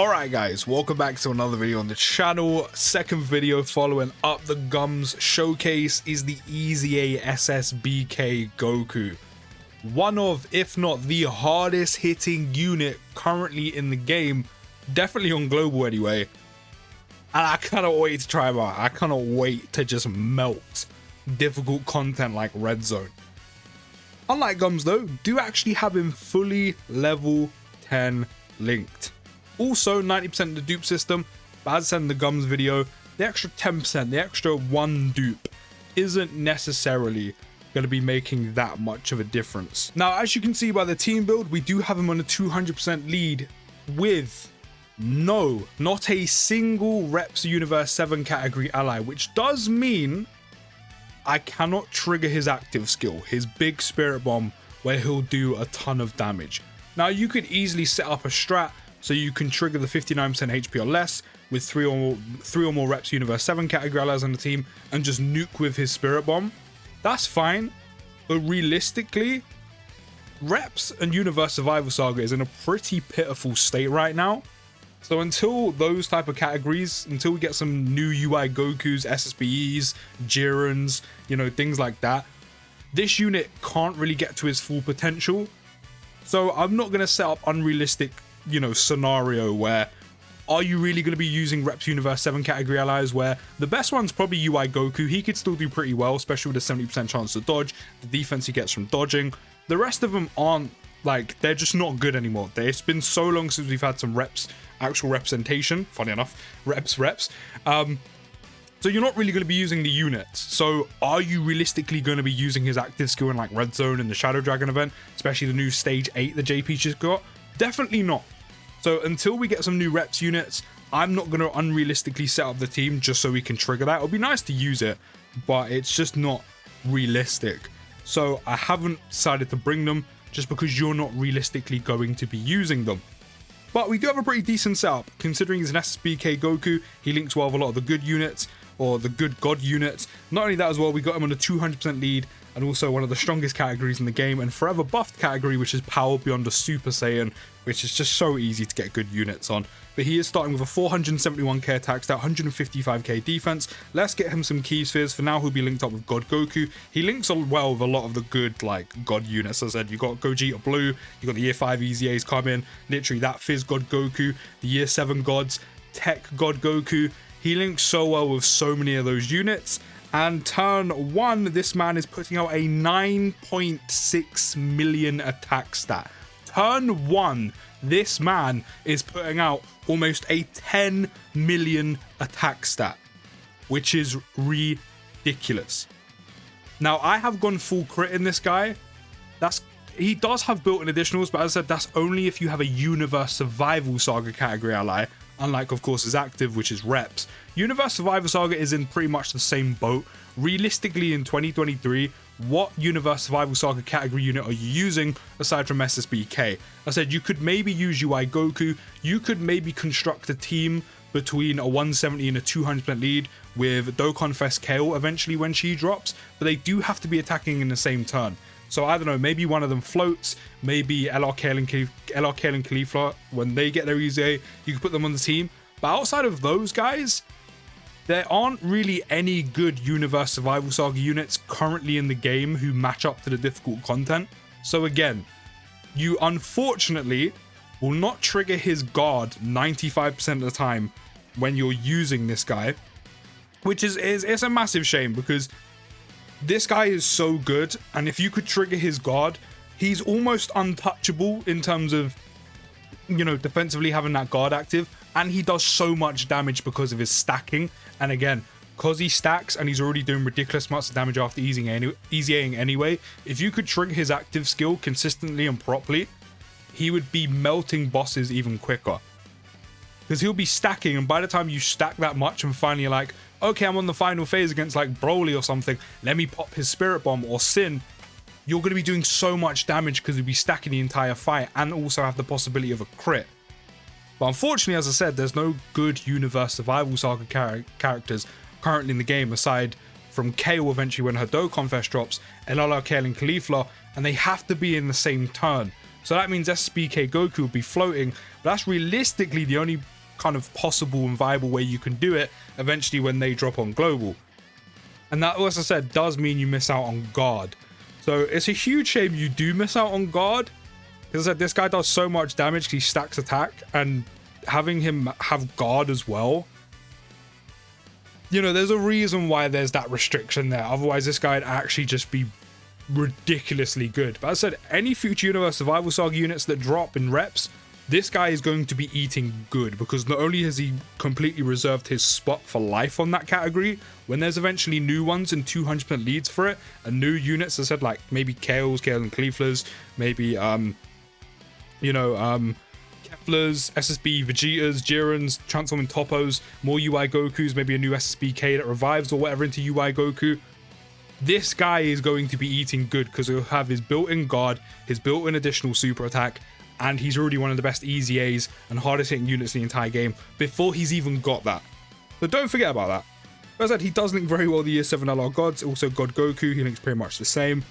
Alright guys, welcome back to another video on the channel. Second video following up the Gums showcase is the EZA SSBK Goku. One of, if not the hardest hitting unit currently in the game, definitely on global anyway. And I cannot wait to try him out. I cannot wait to just melt difficult content like Red Zone. Unlike Gums though, do actually have him fully level 10 linked. Also 90% of the dupe system, but as I said in the Gums video, the extra 10%, the extra one dupe isn't necessarily going to be making that much of a difference. Now, as you can see by the team build, we do have him on a 200% lead with not a single Reps Universe 7 category ally, which does mean I cannot trigger his active skill, his big Spirit Bomb, where he'll do a ton of damage. Now, you could easily set up a strat so you can trigger the 59% HP or less with three or more Reps Universe 7 category allies on the team and just nuke with his Spirit Bomb. That's fine, but realistically, Reps and Universe Survival Saga is in a pretty pitiful state right now. So until those type of categories, until we get some new UI Gokus, SSBEs, Jirans, you know, things like that, this unit can't really get to his full potential. So I'm not going to set up unrealistic, you know, scenario where are you really going to be using Reps Universe 7 category allies, where the best one's probably UI Goku. He could still do pretty well, especially with a 70% chance to dodge, the defense he gets from dodging. The rest of them aren't, like, they're just not good anymore. It's been so long since we've had some reps, actual representation, funny enough, reps. So you're not really going to be using the units. So are you realistically going to be using his active skill in like Red Zone and the Shadow Dragon event, especially the new stage 8 that JP just got? Definitely not. So until we get some new reps units, I'm not going to unrealistically set up the team just so we can trigger that. It'll be nice to use it, but it's just not realistic. So I haven't decided to bring them just because you're not realistically going to be using them. But we do have a pretty decent setup, considering he's an SSBK Goku. He links well with a lot of the good units, or the good god units. Not only that as well, we got him on a 200% lead, and also one of the strongest categories in the game, and forever buffed category, which is Power Beyond a Super Saiyan, which is just so easy to get good units on. But he is starting with a 471k attack stat, 155k defense. Let's get him some key spheres. For now, he'll be linked up with God Goku. He links well with a lot of the good, like, god units. As I said, you got Gogeta Blue, you got the Year 5 EZAs coming, literally that Fizz God Goku, the Year 7 gods, Tech God Goku. He links so well with so many of those units. And turn 1, this man is putting out a 9.6 million attack stat. Turn 1, this man is putting out almost a 10 million attack stat, which is ridiculous. Now, I have gone full crit in this guy. He does have built-in additionals, but as I said, that's only if you have a Universe Survival Saga category ally, unlike, of course, his active, which is Reps. Universe Survival Saga is in pretty much the same boat. Realistically, in 2023, what Universe Survival Saga category unit are you using aside from SSBK? I said you could maybe use UI Goku. You could maybe construct a team between a 170 and a 200% lead with Dokkan Fest Kale eventually when she drops, but they do have to be attacking in the same turn. So I don't know, maybe one of them floats, maybe LR Kale and Caulifla, when they get their EZA, you can put them on the team. But outside of those guys, there aren't really any good Universe Survival Saga units currently in the game who match up to the difficult content. So again, you unfortunately will not trigger his guard 95% of the time when you're using this guy, which is it's a massive shame because this guy is so good, and if you could trigger his guard, he's almost untouchable in terms of, you know, defensively having that guard active, and he does so much damage because of his stacking. And again, because he stacks and he's already doing ridiculous amounts of damage after EZAing anyway, if you could trigger his active skill consistently and properly, he would be melting bosses even quicker. Because he'll be stacking, and by the time you stack that much and finally you're like, okay, I'm on the final phase against like Broly or something, let me pop his Spirit Bomb or Sin, you're going to be doing so much damage because you'll be stacking the entire fight and also have the possibility of a crit. But unfortunately, as I said, there's no good Universe Survival Saga characters currently in the game aside from Kale eventually when her Dokkan Fest drops, and LR Kale and Caulifla, and they have to be in the same turn. So that means SSBK Goku will be floating, but that's realistically the only kind of possible and viable way you can do it eventually when they drop on global. And that, as I said, does mean you miss out on guard. So it's a huge shame you do miss out on guard, because I said this guy does so much damage, he stacks attack, and having him have guard as well, you know, there's a reason why there's that restriction there. Otherwise this guy would actually just be ridiculously good. But as I said, any future Universe Survival Saga units that drop in reps, this guy is going to be eating good, because not only has he completely reserved his spot for life on that category, when there's eventually new ones and 200% leads for it, and new units, as I said, like maybe Kale and Cleaflers, maybe Keflers, SSB Vegetas, Jirans, transforming Toppos, more UI Gokus, maybe a new SSBK that revives or whatever into UI Goku. This guy is going to be eating good, because he'll have his built-in guard, his built-in additional super attack, and he's already one of the best EZAs and hardest hitting units in the entire game before he's even got that. So don't forget about that. As I said, he does link very well the Year 7 LR gods, also God Goku, he links pretty much the same.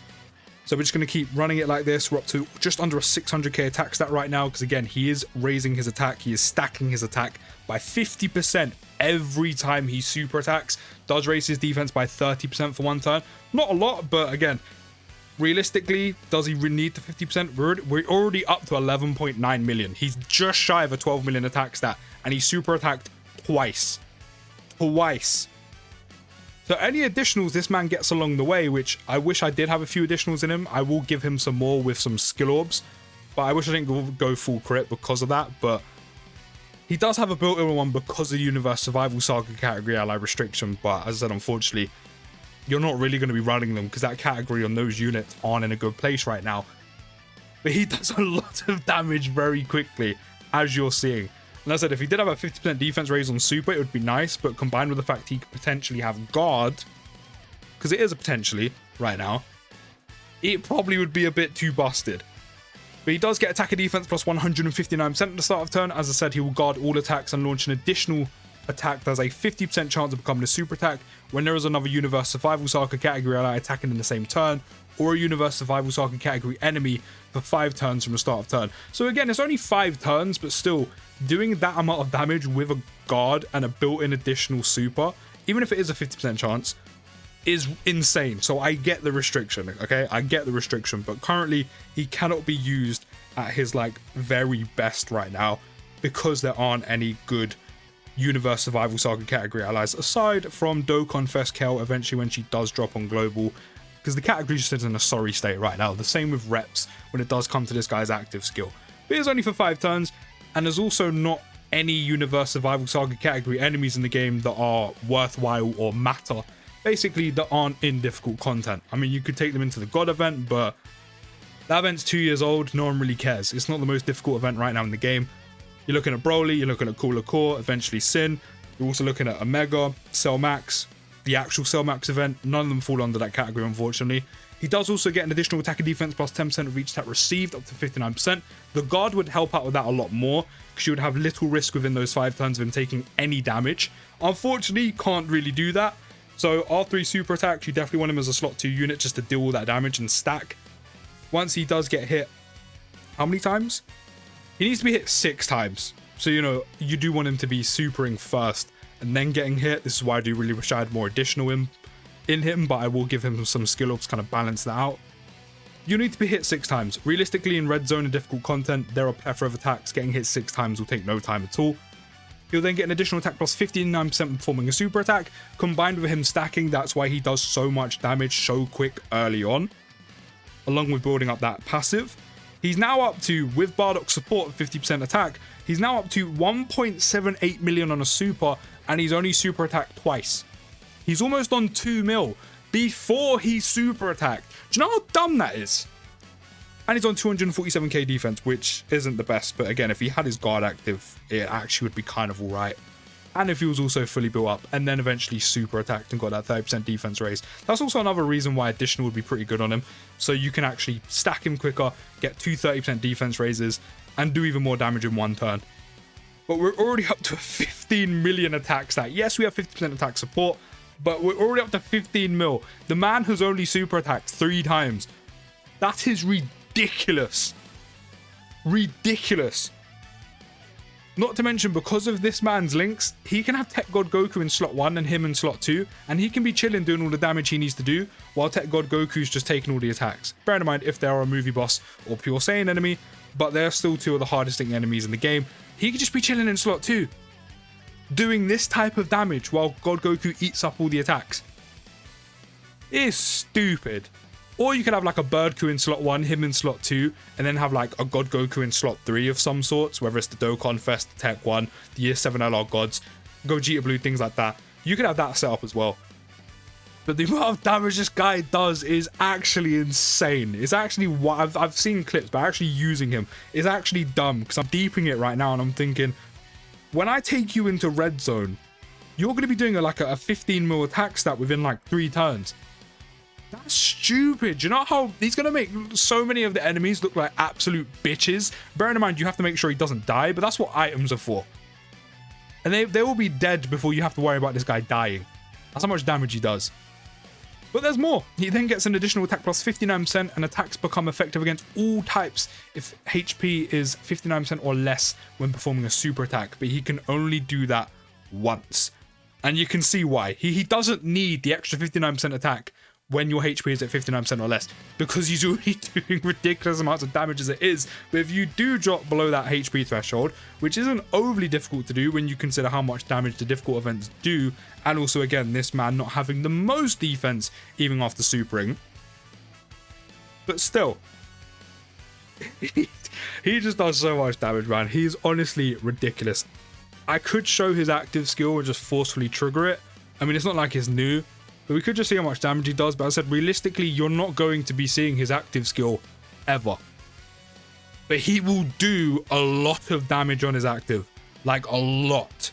So we're just going to keep running it like this. We're up to just under a 600k attack stat right now, because again, he is raising his attack, he is stacking his attack by 50% every time he super attacks. Does raise his defense by 30% for one turn. Not a lot, but again, realistically, does he really need the 50%? We're already up to 11.9 million. He's just shy of a 12 million attack stat, and he super attacked twice. So any additionals this man gets along the way, which I wish I did have a few additionals in him, I will give him some more with some skill orbs, but I wish I didn't go full crit because of that. But he does have a built-in one because of the Universe Survival Saga category ally restriction, but as I said, unfortunately, you're not really going to be running them because that category on those units aren't in a good place right now. But he does a lot of damage very quickly, as you're seeing. And as I said, if he did have a 50% defense raise on super, it would be nice, but combined with the fact he could potentially have guard, because it is a potentially right now, it probably would be a bit too busted. But he does get attack and defense plus 159% at the start of turn. As I said, he will guard all attacks and launch an additional attack that has a 50% chance of becoming a super attack when there is another Universe Survival Saga category ally attacking in the same turn, or a Universe Survival Saga category enemy for 5 turns from the start of turn. So again, it's only 5 turns, but still, doing that amount of damage with a guard and a built-in additional super, even if it is a 50% chance, is insane. So I get the restriction, okay? I get the restriction, but currently he cannot be used at his like very best right now because there aren't any good Universe Survival Saga category allies aside from Dokkan Fest Kel eventually when she does drop on global, because the category just is in a sorry state right now. The same with reps when it does come to this guy's active skill. But it's only for 5 turns, and there's also not any Universe Survival Saga category enemies in the game that are worthwhile or matter. Basically, that aren't in difficult content. I mean, you could take them into the God event, but that event's 2 years old. No one really cares. It's not the most difficult event right now in the game. You're looking at Broly, you're looking at Cooler Core, eventually Sin. You're also looking at Omega, Cell Max, the actual Cell Max event. None of them fall under that category, unfortunately. He does also get an additional attack and defense plus 10% of each attack received, up to 59%. The guard would help out with that a lot more, because you would have little risk within those 5 turns of him taking any damage. Unfortunately, you can't really do that. So R3 super attacks, you definitely want him as a slot 2 unit just to deal all that damage and stack. Once he does get hit, how many times? He needs to be hit 6 times. So, you know, you do want him to be supering first and then getting hit. This is why I do really wish I had more additional in him, but I will give him some skill ups to kind of balance that out. You need to be hit 6 times. Realistically, in red zone and difficult content, there are a plethora of attacks. Getting hit 6 times will take no time at all. He'll then get an additional attack plus 59% performing a super attack. Combined with him stacking, that's why he does so much damage so quick early on, along with building up that passive. He's now up to, with Bardock support 50% attack, he's now up to 1.78 million on a super, and he's only super attacked twice. He's almost on 2 mil before he super attacked. Do you know how dumb that is? And he's on 247k defense, which isn't the best, but again, if he had his guard active, it actually would be kind of alright. And if he was also fully built up and then eventually super attacked and got that 30% defense raise, that's also another reason why additional would be pretty good on him. So you can actually stack him quicker, get 2 30% defense raises, and do even more damage in 1 turn. But we're already up to a 15 million attack stat. Yes, we have 50% attack support, but we're already up to 15 mil. The man has only super attacked 3 times. That is ridiculous. ridiculous. Not to mention, because of this man's links, he can have Tech God Goku in slot 1 and him in slot 2, and he can be chilling doing all the damage he needs to do, while Tech God Goku's just taking all the attacks. Bear in mind, if they are a movie boss or pure Saiyan enemy, but they're still two of the hardest hitting enemies in the game, he could just be chilling in slot 2, doing this type of damage while God Goku eats up all the attacks. It is stupid. Or you could have like a Birdku in slot 1, him in slot 2, and then have like a God Goku in slot 3 of some sorts, whether it's the Dokkan Fest, the Tech 1, the Year 7 LR Gods, Gogeta Blue, things like that. You could have that set up as well. But the amount of damage this guy does is actually insane. It's actually what I've seen clips, but actually using him is actually dumb, because I'm deeping it right now and I'm thinking, when I take you into red zone, you're going to be doing like a 15 mil attack stat within like 3 turns. That's stupid. You know how he's going to make so many of the enemies look like absolute bitches? Bearing in mind, you have to make sure he doesn't die, but that's what items are for. And they will be dead before you have to worry about this guy dying. That's how much damage he does. But there's more. He then gets an additional attack plus 59%, and attacks become effective against all types if HP is 59% or less when performing a super attack. But he can only do that once. And you can see why. He doesn't need the extra 59% attack when your HP is at 59% or less, because he's already doing ridiculous amounts of damage as it is. But if you do drop below that HP threshold, which isn't overly difficult to do when you consider how much damage the difficult events do, and also again, this man not having the most defense even after supering, but still, he just does so much damage, man. He's honestly ridiculous. I could show his active skill and just forcefully trigger it. I mean, it's not like it's new, but we could just see how much damage he does. But as I said, realistically, you're not going to be seeing his active skill ever. But he will do a lot of damage on his active. Like, a lot.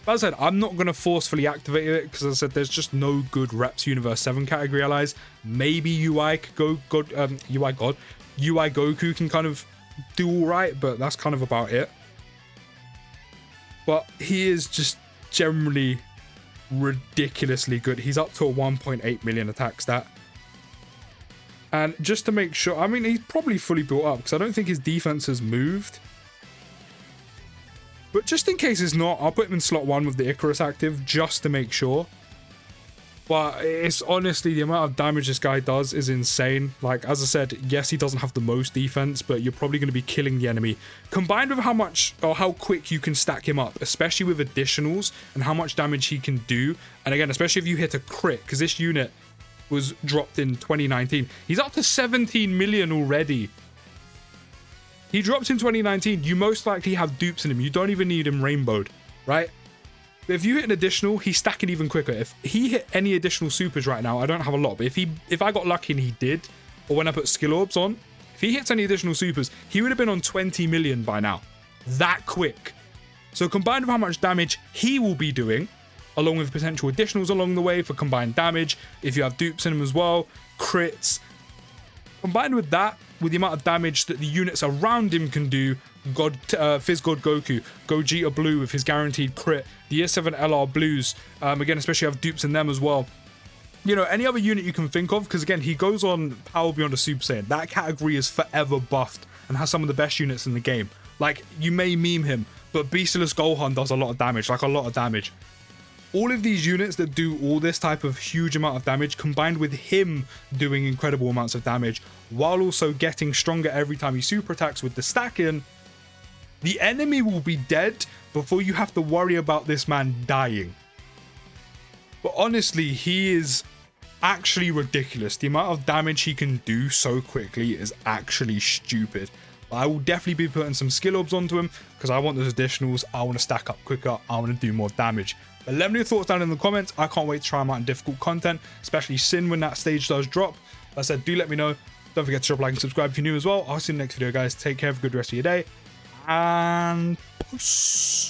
But as I said, I'm not going to forcefully activate it, because as I said, there's just no good Reps Universe 7 category allies. Maybe UI Goku can kind of do alright, but that's kind of about it. But he is just generally ridiculously good. He's up to a 1.8 million attack stat. And just to make sure, I mean, he's probably fully built up, because I don't think his defense has moved. But just in case it's not, I'll put him in slot 1 with the Icarus active, just to make sure. But it's honestly, the amount of damage this guy does is insane. Like, as I said, yes, he doesn't have the most defense, but you're probably going to be killing the enemy. Combined with how much, or how quick you can stack him up, especially with additionals, and how much damage he can do. And again, especially if you hit a crit, because this unit was dropped in 2019. He's up to 17 million already. He dropped in 2019. You most likely have dupes in him. You don't even need him rainbowed, right? But if you hit an additional, he's stacking even quicker. If he hit any additional supers right now, I don't have a lot, but if I got lucky and he did, or when I put skill orbs on, if he hits any additional supers, he would have been on 20 million by now. That quick. So combined with how much damage he will be doing, along with potential additionals along the way for combined damage, if you have dupes in him as well, crits, combined with that, with the amount of damage that the units around him can do, Fizz God Goku, Gogeta Blue with his guaranteed crit, the Year 7 LR Blues, again, especially have dupes in them as well. You know, any other unit you can think of, because again, he goes on Power Beyond a Super Saiyan. That category is forever buffed and has some of the best units in the game. Like, you may meme him, but Beastless Gohan does a lot of damage, like a lot of damage. All of these units that do all this type of huge amount of damage, combined with him doing incredible amounts of damage, while also getting stronger every time he super attacks with the stacking, the enemy will be dead before you have to worry about this man dying. But honestly, he is actually ridiculous. The amount of damage he can do so quickly is actually stupid. I will definitely be putting some skill orbs onto him, because I want those additionals, I want to stack up quicker, I want to do more damage. But let me know your thoughts down in the comments. I can't wait to try him out in difficult content, especially Sin when that stage does drop. Like I said, do let me know. Don't forget to drop a like and subscribe if you're new as well. I'll see you in the next video, guys. Take care, have a good rest of your day, and peace.